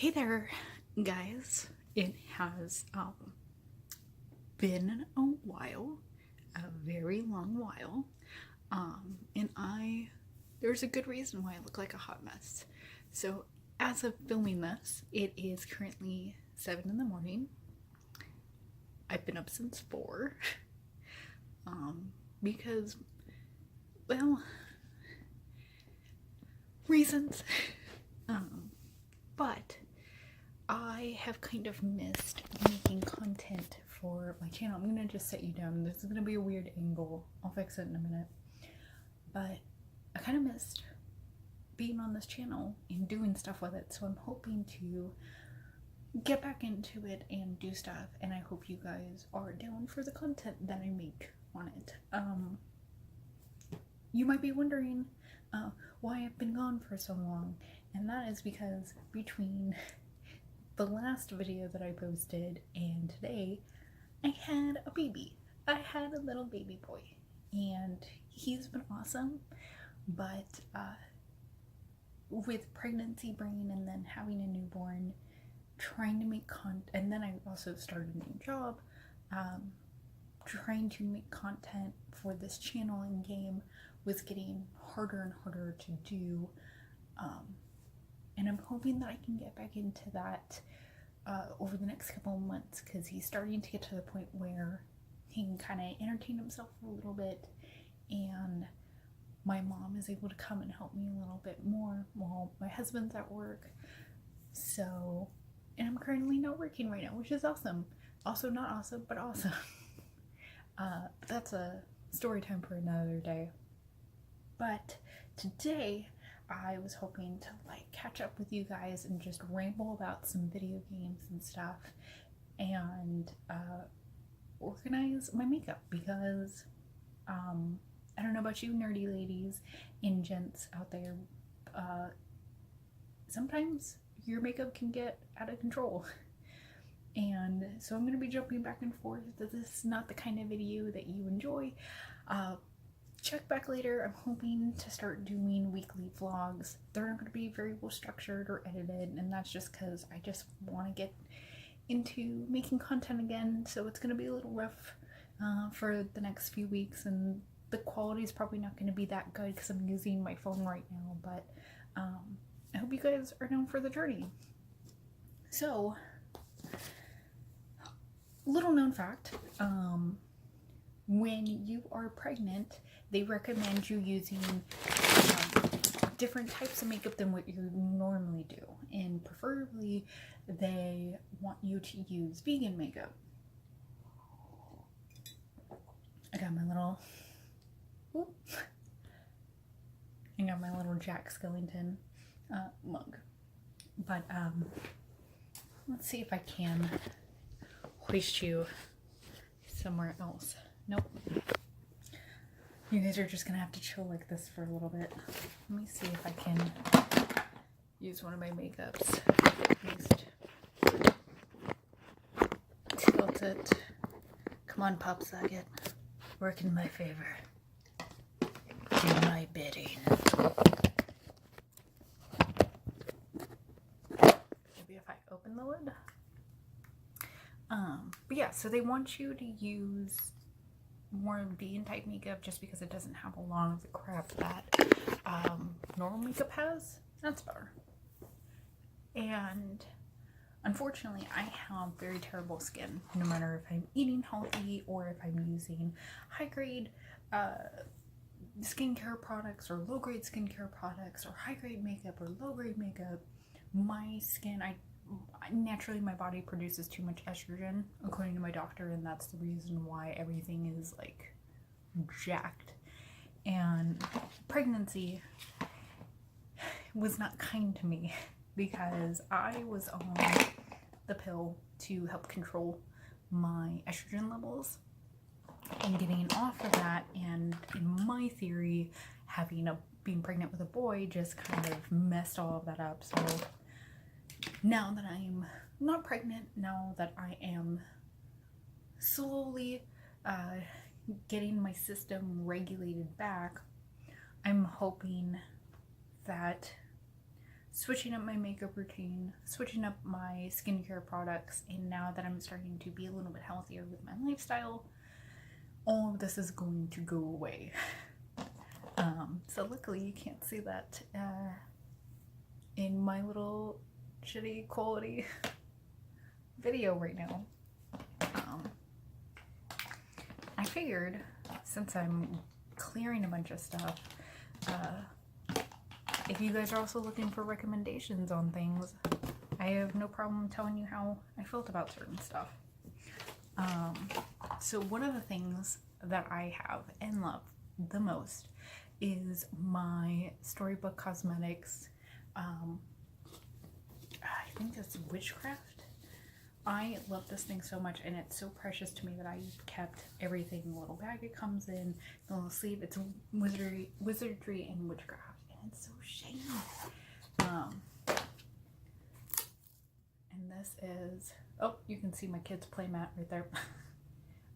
Hey there, guys. It has been a while, a very long while, and there's a good reason why I look like a hot mess. So, as of filming this, it is currently 7 in the morning. I've been up since 4, because, well, reasons. But I have kind of missed making content for my channel. I'm gonna just set you down. This is gonna be a weird angle. I'll fix it in a minute. But I kind of missed being on this channel and doing stuff with it. So I'm hoping to get back into it and do stuff. And I hope you guys are down for the content that I make on it. You might be wondering why I've been gone for so long. And that is because between the last video that I posted and today, I had a baby. I had a little baby boy, and he's been awesome. But with pregnancy brain and then having a newborn, trying to make content, and then I also started a new job, trying to make content for this channel and game was getting harder and harder to do. And I'm hoping that I can get back into that over the next couple of months, because he's starting to get to the point where he can kind of entertain himself for a little bit, and my mom is able to come and help me a little bit more while my husband's at work. So, and I'm currently not working right now, which is awesome. Also not awesome, but awesome. That's a story time for another day. But today I was hoping to catch up with you guys and just ramble about some video games and stuff, and organize my makeup, because I don't know about you nerdy ladies and gents out there, sometimes your makeup can get out of control. And so I'm going to be jumping back and forth. This is not the kind of video that you enjoy. Check back later. I'm hoping to start doing weekly vlogs. They're not going to be very well structured or edited, and that's just because I just want to get into making content again. So it's going to be a little rough for the next few weeks, and the quality is probably not going to be that good because I'm using my phone right now. But I hope you guys are down for the journey. So, little known fact, when you are pregnant, they recommend you using different types of makeup than what you normally do, and preferably they want you to use vegan makeup. I got my little Jack Skellington mug, but let's see if I can hoist you somewhere else. Nope. You guys are just gonna have to chill like this for a little bit. Let me see if I can use one of my makeups. Just tilt it. Come on, Pop Socket. Work in my favor. Do my bidding. Maybe if I open the lid. But yeah, so they want you to use more vegan type makeup just because it doesn't have a lot of the crap that normal makeup has. That's better. And unfortunately, I have very terrible skin, no matter if I'm eating healthy or if I'm using high grade skincare products or low grade skincare products, or high grade makeup or low grade makeup. My skin, naturally my body produces too much estrogen, according to my doctor, and that's the reason why everything is jacked. And pregnancy was not kind to me, because I was on the pill to help control my estrogen levels, and getting off of that, and in my theory, being pregnant with a boy just kind of messed all of that up. So now that I'm not pregnant, now that I am slowly getting my system regulated back, I'm hoping that switching up my makeup routine, switching up my skincare products, and now that I'm starting to be a little bit healthier with my lifestyle, all of this is going to go away. So luckily you can't see that in my little shitty quality video right now. I figured, since I'm clearing a bunch of stuff, if you guys are also looking for recommendations on things, I have no problem telling you how I felt about certain stuff. So one of the things that I have and love the most is my Storybook Cosmetics, I think it's Witchcraft. I love this thing so much, and it's so precious to me that I kept everything in the little bag it comes in, the little sleeve. It's wizardry and witchcraft, and it's so shiny. And this is, oh, you can see my kid's play mat right there.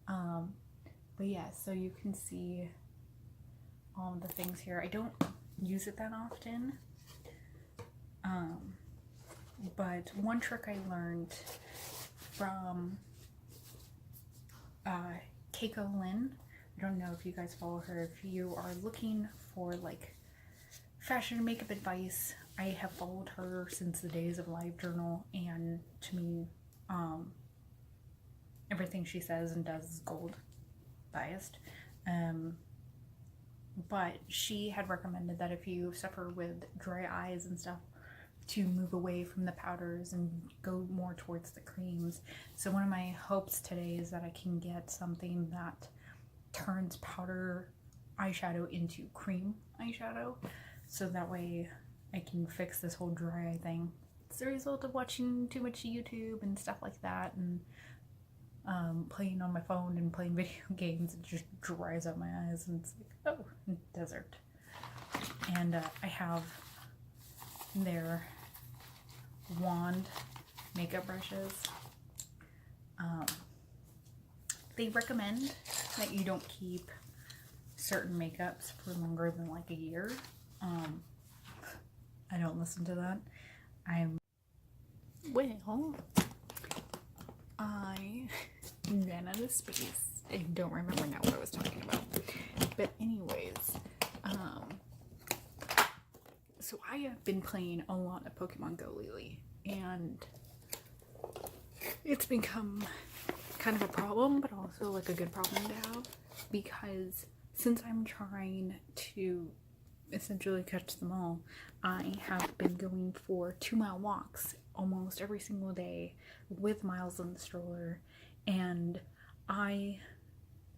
But yeah, so you can see all of the things here. I don't use it that often, but one trick I learned from Keiko Lynn. I don't know if you guys follow her. If you are looking for like fashion and makeup advice, I have followed her since the days of LiveJournal, and to me, everything she says and does is gold. Biased. But she had recommended that if you suffer with dry eyes and stuff, to move away from the powders and go more towards the creams. So one of my hopes today is that I can get something that turns powder eyeshadow into cream eyeshadow, so that way I can fix this whole dry eye thing. It's the result of watching too much YouTube and stuff like that, and playing on my phone and playing video games. It just dries out my eyes, and it's like, oh, desert. And I have their wand makeup brushes. They recommend that you don't keep certain makeups for longer than like a year. I don't listen to that. I ran out of space. I don't remember now what I was talking about. But anyways, so I have been playing a lot of PokemonGo lately, and it's become kind of a problem, but also like a good problem to have, because since I'm trying to essentially catch them all, I have been going for 2-mile walks almost every single day with Miles in the stroller, and I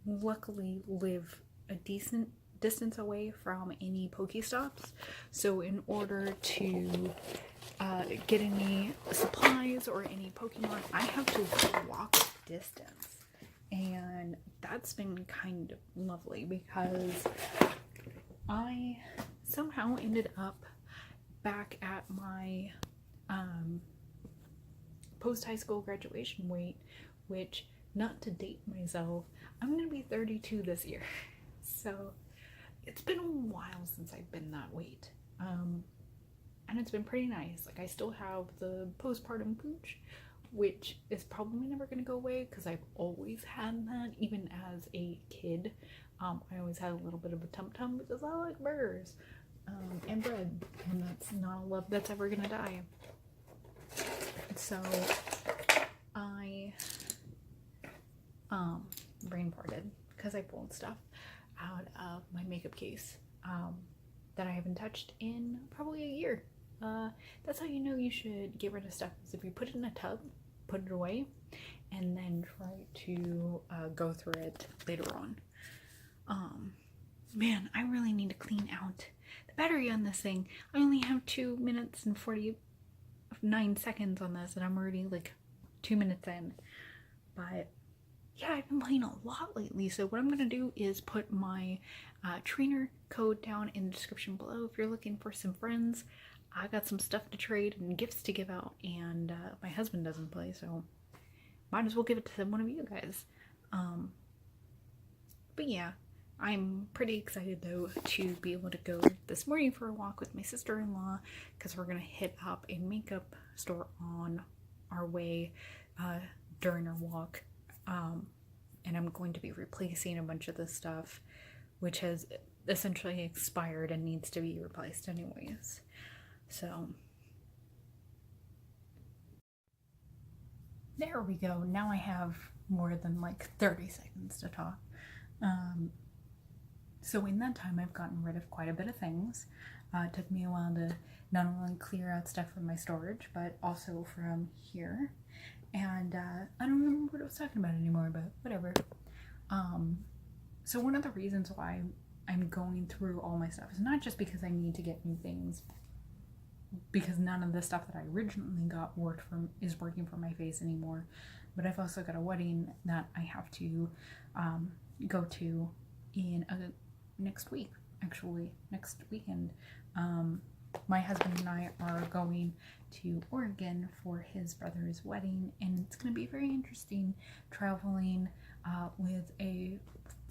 luckily live a decent distance away from any Pokestops, so in order to get any supplies or any Pokemon, I have to walk distance, and that's been kind of lovely because I somehow ended up back at my post-high school graduation weight, which, not to date myself, I'm gonna be 32 this year, so it's been a while since I've been that weight, and it's been pretty nice. Like, I still have the postpartum pooch, which is probably never gonna go away because I've always had that, even as a kid. I always had a little bit of a tum-tum because I like burgers and bread, and that's not a love that's ever gonna die. So I brain farted because I pulled stuff out of my makeup case that I haven't touched in probably a year. That's how you know you should get rid of stuff, is if you put it in a tub, put it away, and then try to go through it later on. Man, I really need to clean out the battery on this thing. I only have 2 minutes and 49 seconds on this, and I'm already like 2 minutes in. But yeah, I've been playing a lot lately, so what I'm gonna do is put my trainer code down in the description below if you're looking for some friends. I got some stuff to trade and gifts to give out, and my husband doesn't play, so might as well give it to one of you guys. But yeah, I'm pretty excited though to be able to go this morning for a walk with my sister-in-law because we're gonna hit up a makeup store on our way during our walk, and I'm going to be replacing a bunch of this stuff which has essentially expired and needs to be replaced anyways. So there we go. Now I have more than like 30 seconds to talk. So in that time, I've gotten rid of quite a bit of things. It took me a while to not only clear out stuff from my storage, but also from here. And I don't remember what I was talking about anymore, but whatever. So one of the reasons why I'm going through all my stuff is not just because I need to get new things, because none of the stuff that I originally got is working for my face anymore, but I've also got a wedding that I have to go to in next week, actually next weekend. My husband and I are going to Oregon for his brother's wedding, and it's going to be very interesting traveling with a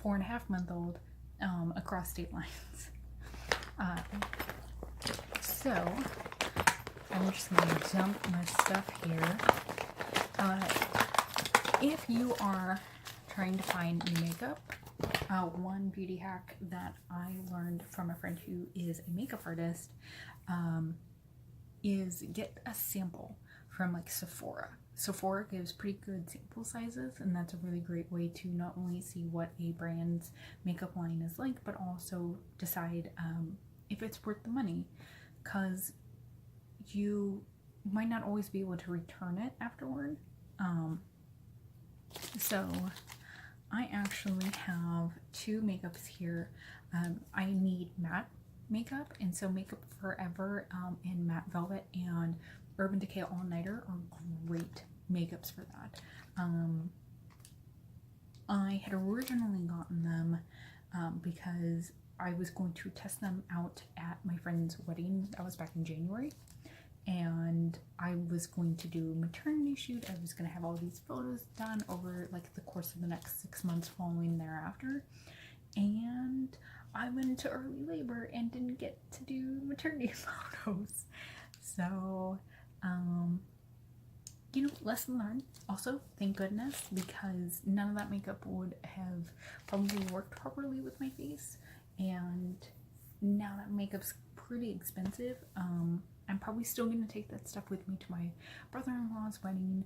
4.5-month-old across state lines. So I'm just going to dump my stuff here. If you are trying to find new makeup, one beauty hack that I learned from a friend who is a makeup artist is get a sample from like Sephora. Sephora gives pretty good sample sizes, and that's a really great way to not only see what a brand's makeup line is like, but also decide if it's worth the money, because you might not always be able to return it afterward. So I actually have 2 makeups here. I need matte makeup, and so Makeup Forever in Matte Velvet and Urban Decay All Nighter are great makeups for that. I had originally gotten them because I was going to test them out at my friend's wedding. That was back in January, and I was going to do a maternity shoot. I was going to have all these photos done over like the course of the next 6 months following thereafter, and I went into early labor and didn't get to do maternity photos. So you know, lesson learned. Also, thank goodness, because none of that makeup would have probably worked properly with my face, and now that makeup's pretty expensive, I'm probably still going to take that stuff with me to my brother-in-law's wedding,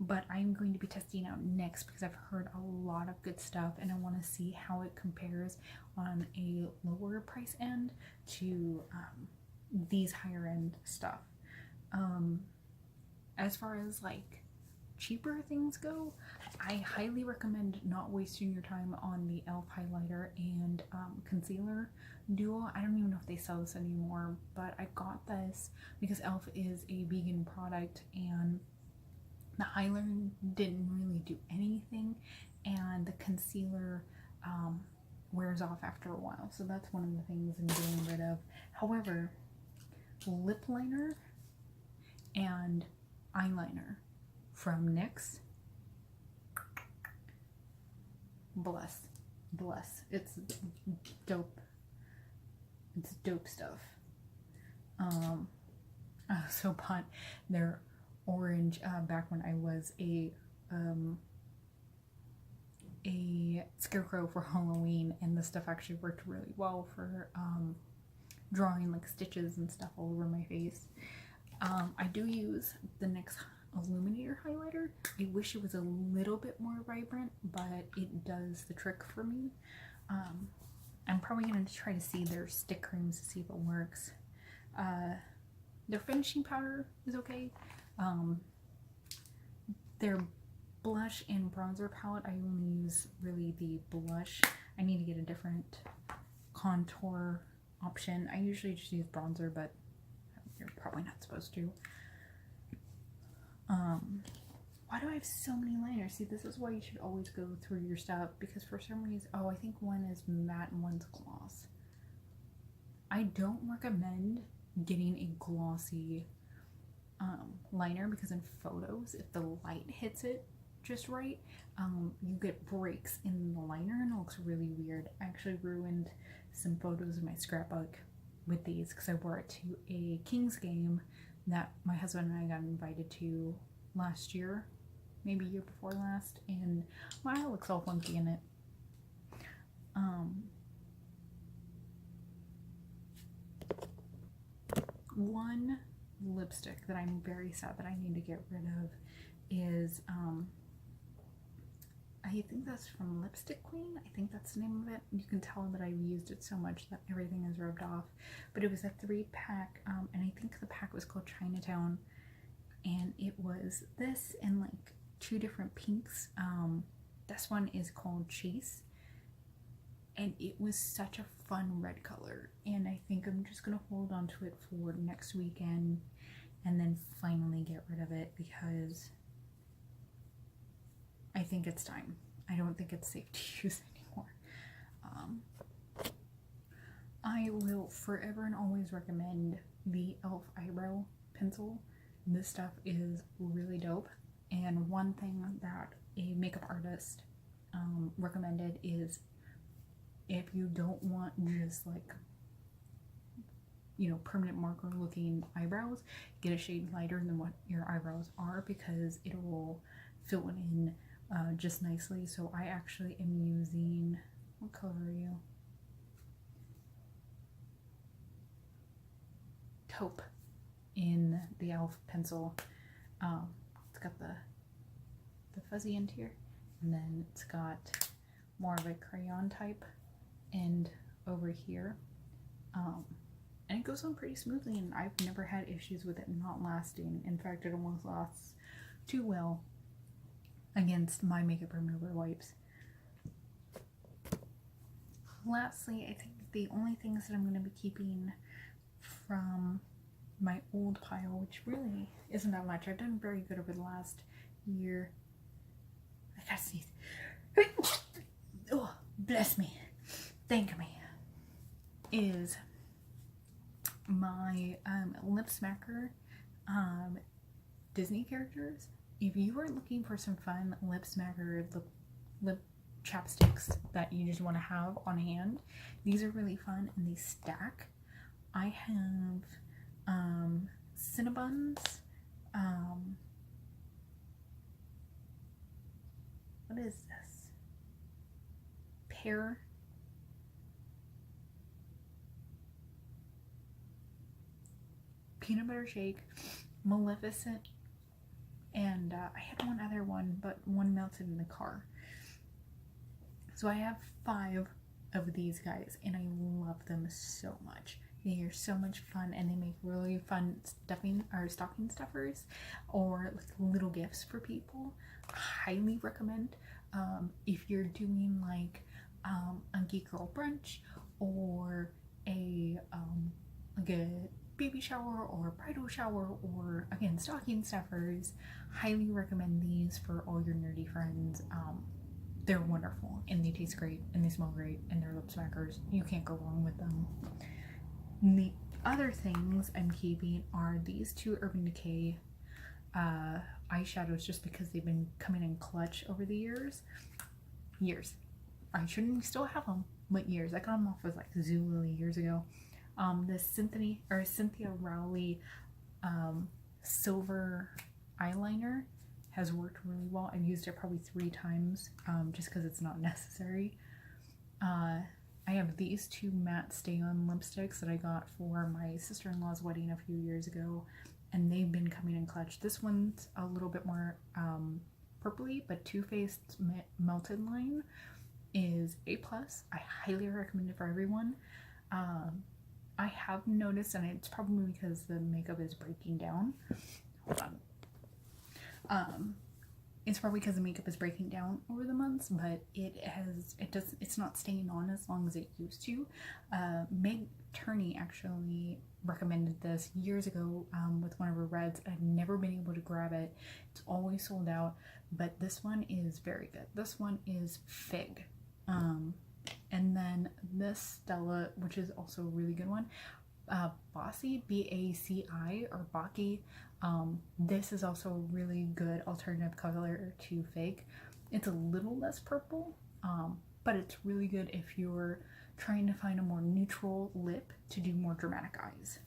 but I'm going to be testing out NYX because I've heard a lot of good stuff, and I want to see how it compares on a lower price end to these higher end stuff. As far as like cheaper things go, I highly recommend not wasting your time on the e.l.f. highlighter and concealer duo. I don't even know if they sell this anymore, but I got this because e.l.f. is a vegan product, and the highlighter didn't really do anything, and the concealer wears off after a while, so that's one of the things I'm getting rid of. However, lip liner and eyeliner from NYX, bless, it's dope. It's dope stuff. I also bought their orange back when I was a scarecrow for Halloween, and this stuff actually worked really well for drawing like stitches and stuff all over my face. I do use the NYX Illuminator highlighter. I wish it was a little bit more vibrant, but it does the trick for me. I'm probably going to try to see their stick creams to see if it works. Their finishing powder is okay. Their blush and bronzer palette, I only use really the blush. I need to get a different contour option. I usually just use bronzer, but you're probably not supposed to. Why do I have so many liners? See, this is why you should always go through your stuff, because for some reason, oh, I think one is matte and one's gloss. I don't recommend getting a glossy liner, because in photos, if the light hits it, just right, you get breaks in the liner and it looks really weird. I actually ruined some photos in my scrapbook with these because I wore it to a Kings game that my husband and I got invited to last year, maybe year before last, and my eye looks all funky in it. One lipstick that I'm very sad that I need to get rid of is I think that's from Lipstick Queen. I think that's the name of it. You can tell that I've used it so much that everything is rubbed off. But it was a 3-pack, and I think the pack was called Chinatown. And it was this and like 2 different pinks. This one is called Chase. And it was such a fun red color. And I think I'm just going to hold on to it for next weekend and then finally get rid of it because I think it's time. I don't think it's safe to use anymore. I will forever and always recommend the e.l.f. eyebrow pencil. This stuff is really dope. And one thing that a makeup artist recommended is if you don't want just like, you know, permanent marker looking eyebrows, get a shade lighter than what your eyebrows are because it will fill it in just nicely. So I actually am using, what color are you? Taupe in the e.l.f. pencil. It's got the fuzzy end here, and then it's got more of a crayon type end over here. And it goes on pretty smoothly, and I've never had issues with it not lasting. In fact, it almost lasts too well against my makeup remover wipes. Lastly, I think the only things that I'm going to be keeping from my old pile, which really isn't that much. I've done very good over the last year. I gotta sneeze. Oh, bless me. Thank me. Is my lip smacker Disney characters. If you are looking for some fun lip smacker lip chapsticks that you just want to have on hand, these are really fun and they stack. I have Cinnabons, what is this? Pear, peanut butter shake, Maleficent, and I had one other one, but one melted in the car. So I have 5 of these guys, and I love them so much. They are so much fun, and they make really fun stuffing or stocking stuffers or like little gifts for people. Highly recommend. If you're doing like a geek girl brunch or a baby shower or bridal shower or again stocking stuffers, highly recommend these for all your nerdy friends. They're wonderful and they taste great and they smell great and they're lip smackers. You can't go wrong with them. The other things I'm keeping are these 2 Urban Decay eyeshadows just because they've been coming in clutch over the years. I shouldn't still have them, but years. I got them off with like Zulily years ago. This Cynthia Rowley silver eyeliner has worked really well. I've used it probably 3 times just because it's not necessary. I have these 2 matte stay-on lipsticks that I got for my sister-in-law's wedding a few years ago, and they've been coming in clutch. This one's a little bit more purpley, but Too Faced Melted Line is A+. I highly recommend it for everyone. I have noticed, and it's probably because the makeup is breaking down. Hold on. It's probably because the makeup is breaking down over the months, but it's not staying on as long as it used to. Meg Turney actually recommended this years ago with one of her reds. I've never been able to grab it. It's always sold out, but this one is very good. This one is Fig. And then this Stella, which is also a really good one. Bossy, B-A-C-I, or Baki. This is also a really good alternative color to Fake. It's a little less purple, but it's really good if you're trying to find a more neutral lip to do more dramatic eyes.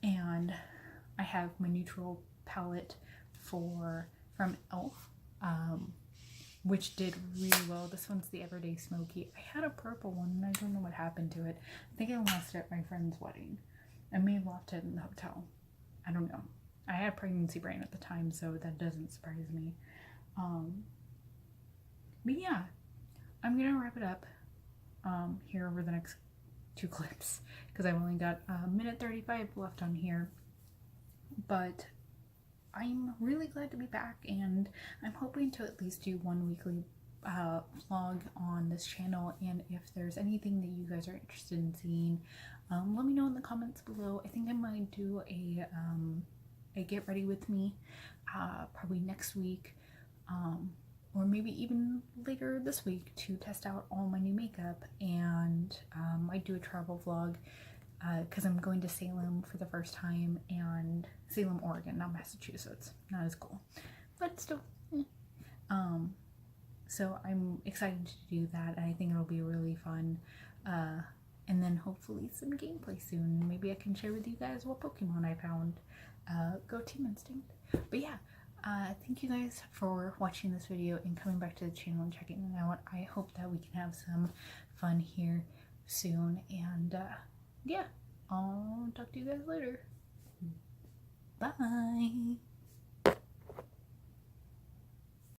And I have my neutral palette from e.l.f., which did really well. This one's the Everyday Smoky. I had a purple one and I don't know what happened to it. I think I lost it at my friend's wedding. I may have left it in the hotel. I don't know. I had pregnancy brain at the time, so that doesn't surprise me. But yeah, I'm gonna wrap it up here over the next 2 clips because I've only got a minute 35 left on here. But I'm really glad to be back, and I'm hoping to at least do 1 weekly vlog on this channel. And if there's anything that you guys are interested in seeing, let me know in the comments below. I think I might do a get ready with me probably next week, or maybe even later this week, to test out all my new makeup. And I do a travel vlog because I'm going to Salem for the first time, and Salem, Oregon, not Massachusetts. Not as cool, but still. So I'm excited to do that, and I think it'll be really fun. And then hopefully some gameplay soon. Maybe I can share with you guys what Pokemon I found. Go Team Instinct. But yeah, thank you guys for watching this video and coming back to the channel and checking it out. I hope that we can have some fun here soon. And yeah, I'll talk to you guys later. Bye.